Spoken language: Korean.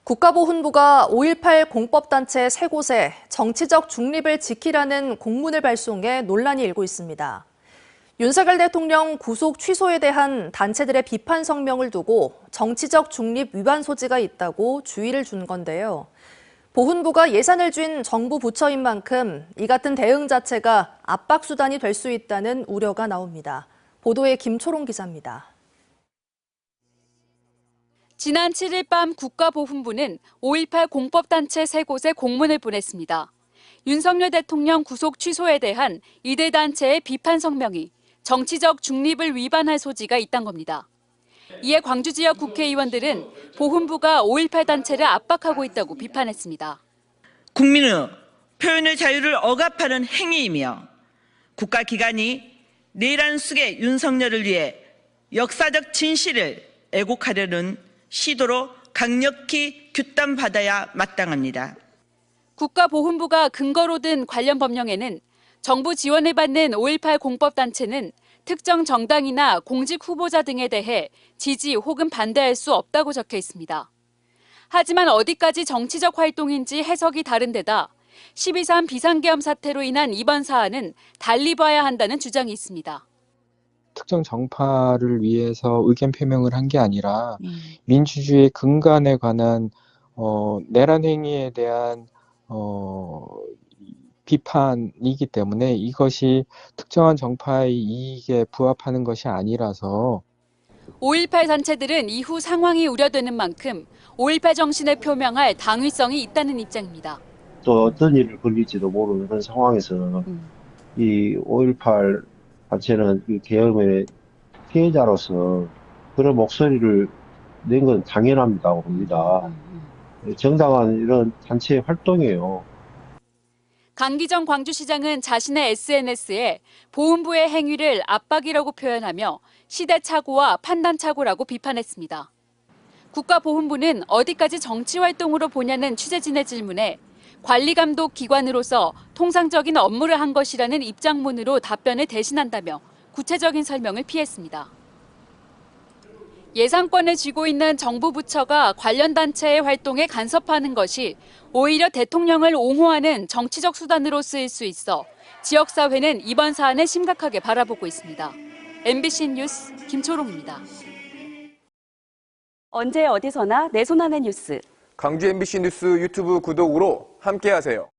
국가보훈부가 5.18 공법단체 3곳에 정치적 중립을 지키라는 공문을 발송해 논란이 일고 있습니다. 윤석열 대통령 구속 취소에 대한 단체들의 비판 성명을 두고 정치적 중립 위반 소지가 있다고 주의를 준 건데요. 보훈부가 예산을 쥔 정부 부처인 만큼 이 같은 대응 자체가 압박수단이 될 수 있다는 우려가 나옵니다. 보도에 김초롱 기자입니다. 지난 7일 밤 국가보훈부는 5.18 공법단체 3곳에 공문을 보냈습니다. 윤석열 대통령 구속 취소에 대한 이들 단체의 비판 성명이 정치적 중립을 위반할 소지가 있다는 겁니다. 이에 광주 지역 국회의원들은 보훈부가 5.18 단체를 압박하고 있다고 비판했습니다. 국민의 표현의 자유를 억압하는 행위이며 국가기관이 내란 속의 윤석열을 위해 역사적 진실을 왜곡하려는 시도로 강력히 규탄받아야 마땅합니다. 국가보훈부가 근거로 든 관련 법령에는 정부 지원을 받는 5.18 공법단체는 특정 정당이나 공직 후보자 등에 대해 지지 혹은 반대할 수 없다고 적혀 있습니다. 하지만 어디까지 정치적 활동인지 해석이 다른 데다 12.3 비상계엄 사태로 인한 이번 사안은 달리 봐야 한다는 주장이 있습니다. 특정 정파를 위해서 의견 표명을 한 게 아니라 민주주의의 근간에 관한 내란 행위에 대한 비판이기 때문에 이것이 특정한 정파의 이익에 부합하는 것이 아니라서 5.18 단체들은 이후 상황이 우려되는 만큼 5.18 정신을 표명할 당위성이 있다는 입장입니다. 또 어떤 일을 벌릴지도 모르는 그런 상황에서 이 5.18 단체는 이 계엄의 피해자로서 그런 목소리를 낸 건 당연합니다 봅니다. 정당한 이런 단체의 활동이에요. 강기정 광주시장은 자신의 SNS에 보훈부의 행위를 압박이라고 표현하며 시대착오와 판단착오라고 비판했습니다. 국가보훈부는 어디까지 정치활동으로 보냐는 취재진의 질문에 관리감독 기관으로서 통상적인 업무를 한 것이라는 입장문으로 답변을 대신한다며 구체적인 설명을 피했습니다. 예산권을 쥐고 있는 정부 부처가 관련 단체의 활동에 간섭하는 것이 오히려 대통령을 옹호하는 정치적 수단으로 쓰일 수 있어 지역사회는 이번 사안을 심각하게 바라보고 있습니다. MBC 뉴스 김초롱입니다. 언제 어디서나 내 손 안의 뉴스. 광주 MBC 뉴스 유튜브 구독으로 함께하세요.